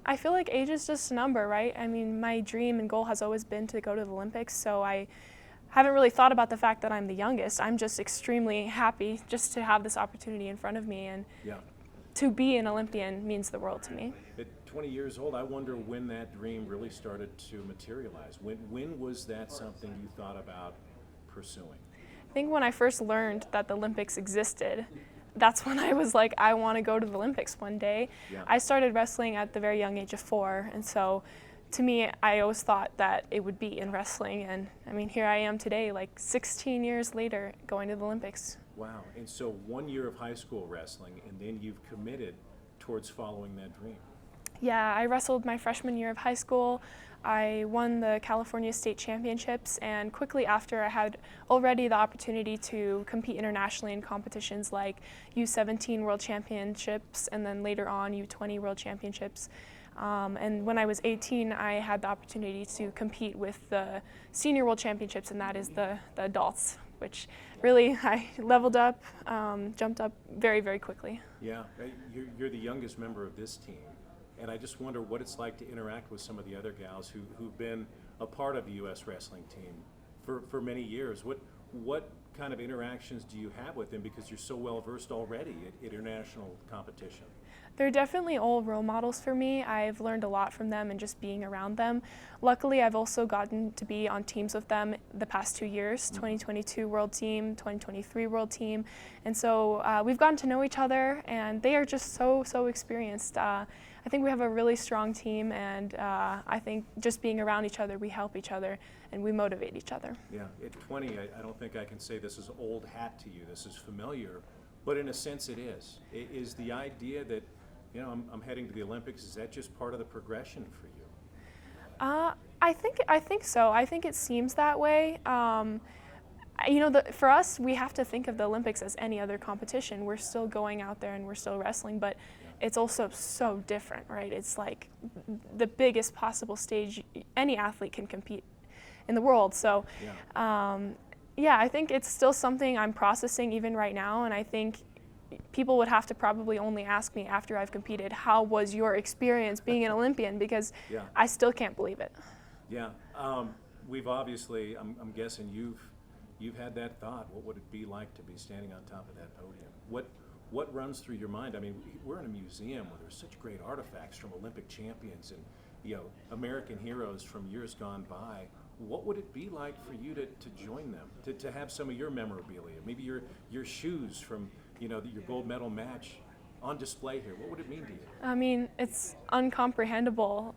I feel like age is just a number, right? I mean, my dream and goal has always been to go to the Olympics, so I haven't really thought about the fact that I'm the youngest. I'm just extremely happy just to have this opportunity in front of me, and to be an Olympian means the world to me. At 20 years old, I wonder when that dream really started to materialize. When was that something you thought about pursuing? I think when I first learned that the Olympics existed, that's when I was like, I want to go to the Olympics one day. Yeah. I started wrestling at the very young age of 4, and so to me, I always thought that it would be in wrestling, and I mean, here I am today, like 16 years later, going to the Olympics. Wow, and so 1 year of high school wrestling, and then you've committed towards following that dream. Yeah, I wrestled my freshman year of high school. I won the California State Championships, and quickly after I had already the opportunity to compete internationally in competitions like U17 World Championships and then later on U20 World Championships. And when I was 18, I had the opportunity to compete with the Senior World Championships, and that is the adults, which really I leveled up, jumped up very, very quickly. Yeah, you're the youngest member of this team. And I just wonder what it's like to interact with some of the other gals who've been a part of the U.S. wrestling team for many years. What kind of interactions do you have with them, because you're so well versed already at international competition? They're definitely all role models for me. I've learned a lot from them and just being around them. Luckily, I've also gotten to be on teams with them the past 2 years, 2022 World Team, 2023 World Team. And so we've gotten to know each other, and they are just so experienced. I think we have a really strong team, and I think just being around each other, we help each other and we motivate each other. Yeah, at 20, I don't think I can say this is old hat to you. This is familiar, but in a sense it is. Is the idea that, you know, I'm heading to the Olympics, is that just part of the progression for you? I think so. I think it seems that way. You know, for us, we have to think of the Olympics as any other competition. We're still going out there and we're still wrestling, but it's also so different, right? It's like the biggest possible stage any athlete can compete in the world. So, yeah, I think it's still something I'm processing even right now, and I think people would have to probably only ask me after I've competed, how was your experience being an Olympian? Because I still can't believe it. Yeah, we've obviously, I'm guessing you've had that thought. What would it be like to be standing on top of that podium? What runs through your mind? I mean, we're in a museum where there's such great artifacts from Olympic champions and, you know, American heroes from years gone by. What would it be like for you to join them, to have some of your memorabilia, maybe your shoes from, you know, your gold medal match on display here? What would it mean to you? I mean, it's uncomprehendable.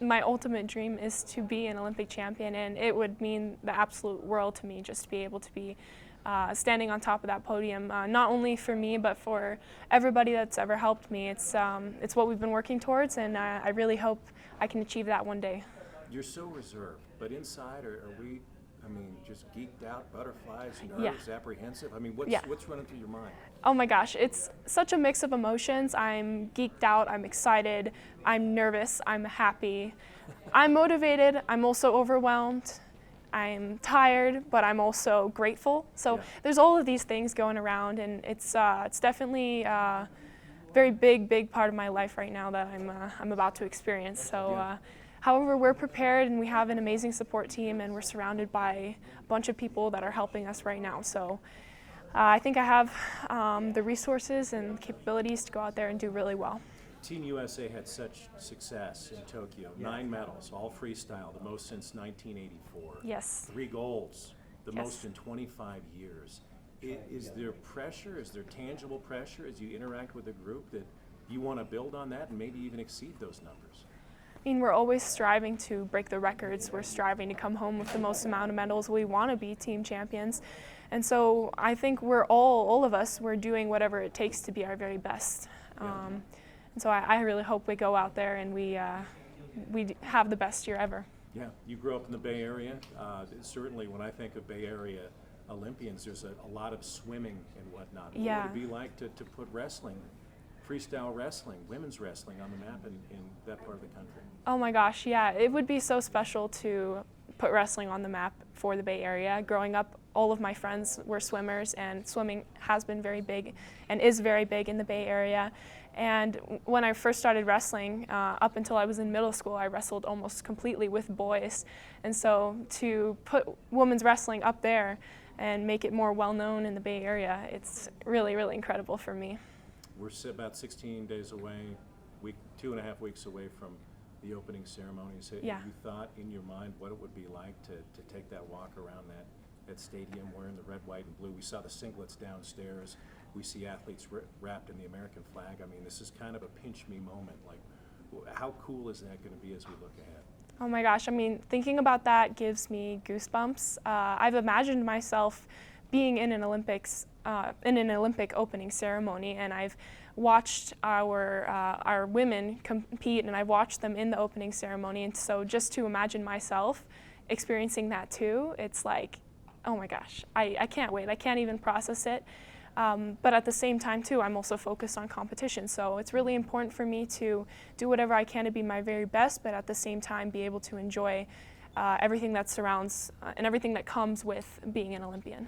My ultimate dream is to be an Olympic champion, and it would mean the absolute world to me just to be able to be standing on top of that podium, not only for me, but for everybody that's ever helped me. It's what we've been working towards, and I really hope I can achieve that one day. You're so reserved, but inside, are we, I mean, just geeked out, butterflies, nervous, apprehensive? I mean, what's running through your mind? Oh my gosh, it's such a mix of emotions. I'm geeked out, I'm excited, I'm nervous, I'm happy, I'm motivated, I'm also overwhelmed. I'm tired, but I'm also grateful. So there's all of these things going around, and it's definitely a very big part of my life right now that I'm about to experience. So, however, we're prepared, and we have an amazing support team, and we're surrounded by a bunch of people that are helping us right now. So I think I have the resources and capabilities to go out there and do really well. Team USA had such success in Tokyo. 9 medals, all freestyle, the most since 1984. Yes. 3 golds, the most in 25 years. Is there pressure, is there tangible pressure as you interact with a group that you want to build on that and maybe even exceed those numbers? I mean, we're always striving to break the records. We're striving to come home with the most amount of medals. We want to be team champions. And so I think we're all of us, we're doing whatever it takes to be our very best. And so I really hope we go out there and we have the best year ever. Yeah, you grew up in the Bay Area. Certainly when I think of Bay Area Olympians, there's a lot of swimming and whatnot. What would it be like to put wrestling, freestyle wrestling, women's wrestling on the map in that part of the country? Oh my gosh, yeah. It would be so special to put wrestling on the map for the Bay Area. Growing up all of my friends were swimmers, and swimming has been very big and is very big in the Bay Area. And when I first started wrestling, up until I was in middle school, I wrestled almost completely with boys. And so to put women's wrestling up there and make it more well-known in the Bay Area, it's really, really incredible for me. We're about 16 days away, 2.5 weeks away from the opening ceremonies. Yeah. Have you thought in your mind what it would be like to take that walk around that stadium wearing the red, white, and blue? We saw the singlets downstairs. We see athletes wrapped in the American flag. I mean, this is kind of a pinch me moment. Like, how cool is that going to be as we look ahead? Oh my gosh, I mean, thinking about that gives me goosebumps. I've imagined myself being in an Olympic opening ceremony, and I've watched our women compete, and I've watched them in the opening ceremony, and so just to imagine myself experiencing that too, it's like, oh my gosh, I can't wait. I can't even process it. But at the same time too, I'm also focused on competition, so it's really important for me to do whatever I can to be my very best, but at the same time be able to enjoy everything that surrounds and everything that comes with being an Olympian.